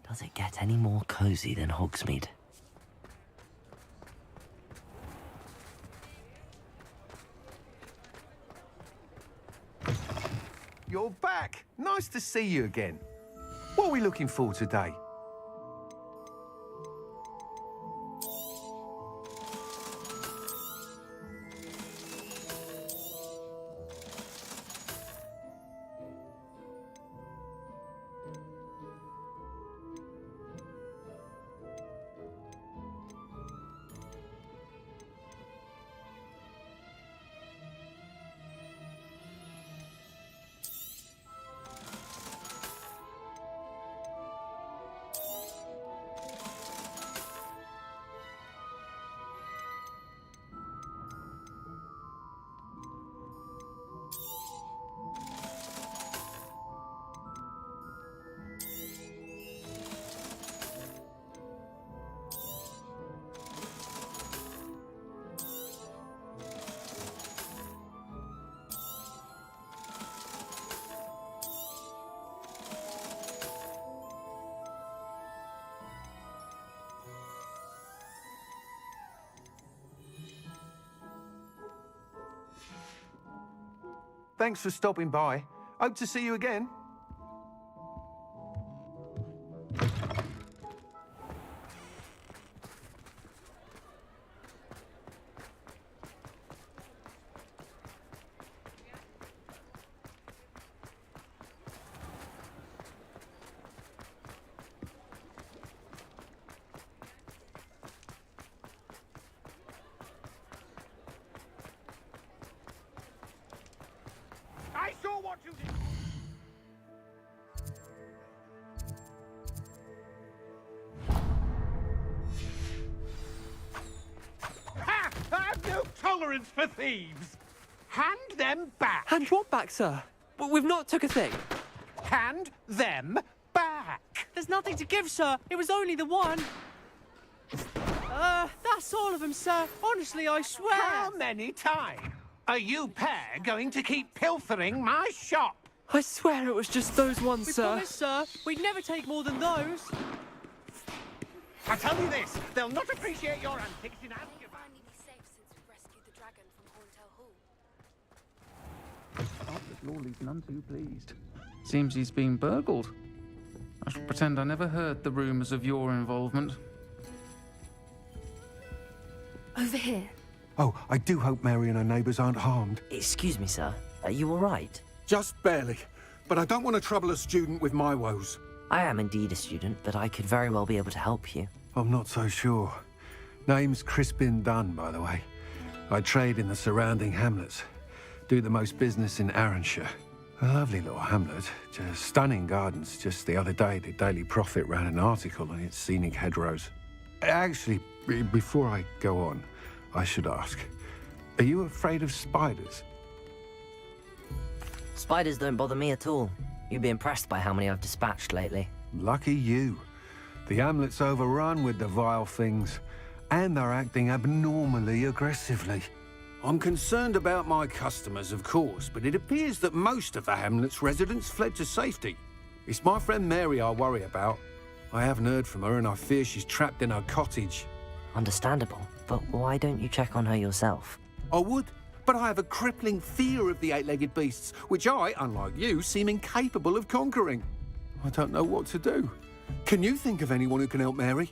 Does it get any more cozy than Hogsmeade? You're back. Nice to see you again. What are we looking for today? Thanks for stopping by. Hope to see you again. I saw what you did. Ha! I've no tolerance for thieves. Hand them back. Hand what back, sir? We've not took a thing. Hand them back. There's nothing to give, sir. It was only the one. That's all of them, sir. Honestly, I swear. How many times are you pair going to keep pilfering my shop? I swear it was just those ones, We sir. promise, sir. We'd never take more than those. I tell you this, they'll not appreciate your antics in Azkaban. Finally be safe since we rescued the dragon from Horntail Hall. Arthur's law leaves none too pleased. Seems he's been burgled. I shall pretend I never heard the rumours of your involvement. Over here. Oh, I do hope Mary and her neighbours aren't harmed. Excuse me, sir. Are you all right? Just barely. But I don't want to trouble a student with my woes. I am indeed a student, but I could very well be able to help you. I'm not so sure. Name's Crispin Dunn, by the way. I trade in the surrounding hamlets. Do the most business in Arranshire. A lovely little hamlet. Just stunning gardens. Just the other day, the Daily Prophet ran an article on its scenic hedgerows. Actually, before I go on, I should ask, are you afraid of spiders? Spiders don't bother me at all. You'd be impressed by how many I've dispatched lately. Lucky you. The hamlet's overrun with the vile things, and they're acting abnormally aggressively. I'm concerned about my customers, of course, but it appears that most of the hamlet's residents fled to safety. It's my friend Mary I worry about. I haven't heard from her, and I fear she's trapped in her cottage. Understandable, but why don't you check on her yourself? I would, but I have a crippling fear of the eight-legged beasts, which I, unlike you, seem incapable of conquering. I don't know what to do. Can you think of anyone who can help Mary?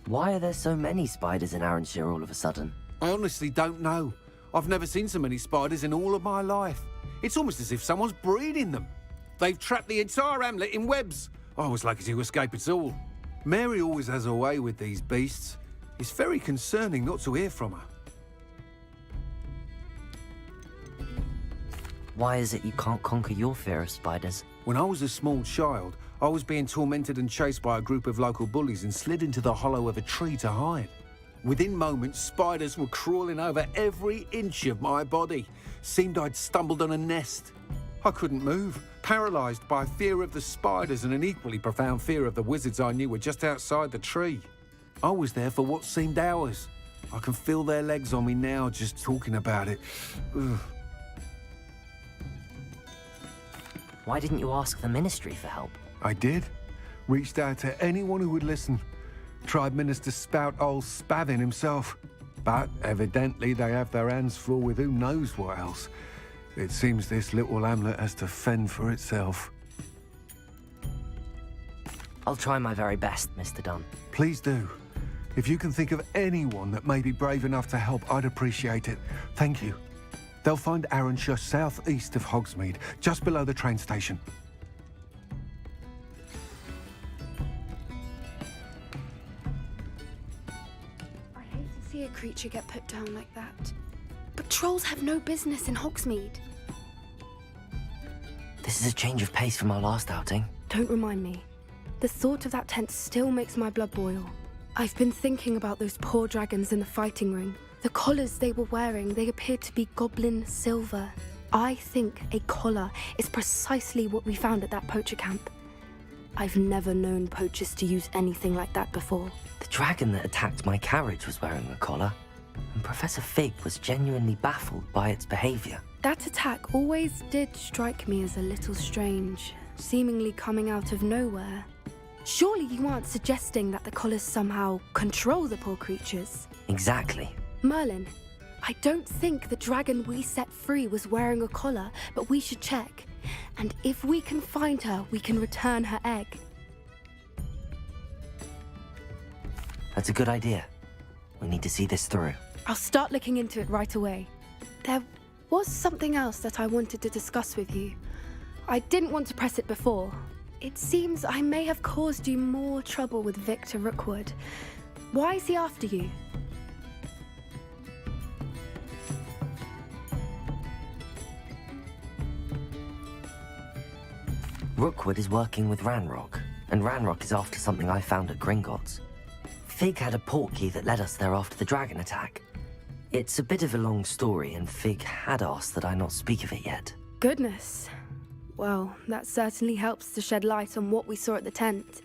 Why are there so many spiders in Arranshire all of a sudden? I honestly don't know. I've never seen so many spiders in all of my life. It's almost as if someone's breeding them. They've trapped the entire hamlet in webs. I was lucky to escape it all. Mary always has a way with these beasts. It's very concerning not to hear from her. Why is it you can't conquer your fear of spiders? When I was a small child, I was being tormented and chased by a group of local bullies and slid into the hollow of a tree to hide. Within moments, spiders were crawling over every inch of my body. Seemed I'd stumbled on a nest. I couldn't move, paralysed by fear of the spiders and an equally profound fear of the wizards I knew were just outside the tree. I was there for what seemed hours. I can feel their legs on me now just talking about it. Ugh. Why didn't you ask the Ministry for help? I did. Reached out to anyone who would listen. Tried Minister Spout old Spavin himself. But evidently they have their hands full with who knows what else. It seems this little hamlet has to fend for itself. I'll try my very best, Mr. Dunn. Please do. If you can think of anyone that may be brave enough to help, I'd appreciate it. Thank you. They'll find Arranshire southeast of Hogsmeade, just below the train station. I hate to see a creature get put down like that. But trolls have no business in Hogsmeade. This is a change of pace from our last outing. Don't remind me. The thought of that tent still makes my blood boil. I've been thinking about those poor dragons in the fighting ring. The collars they were wearing, they appeared to be goblin silver. I think a collar is precisely what we found at that poacher camp. I've never known poachers to use anything like that before. The dragon that attacked my carriage was wearing a collar, and Professor Fig was genuinely baffled by its behavior. That attack always did strike me as a little strange, seemingly coming out of nowhere. Surely you aren't suggesting that the collars somehow control the poor creatures? Exactly. Merlin, I don't think the dragon we set free was wearing a collar, but we should check. And if we can find her, we can return her egg. That's a good idea. We need to see this through. I'll start looking into it right away. There was something else that I wanted to discuss with you. I didn't want to press it before. It seems I may have caused you more trouble with Victor Rookwood. Why is he after you? Rookwood is working with Ranrock, and Ranrock is after something I found at Gringotts. Fig had a portkey that led us there after the dragon attack. It's a bit of a long story, and Fig had asked that I not speak of it yet. Goodness. Well, that certainly helps to shed light on what we saw at the tent.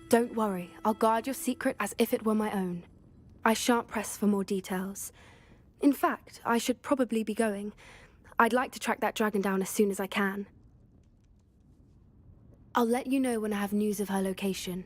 Don't worry, I'll guard your secret as if it were my own. I shan't press for more details. In fact, I should probably be going. I'd like to track that dragon down as soon as I can. I'll let you know when I have news of her location.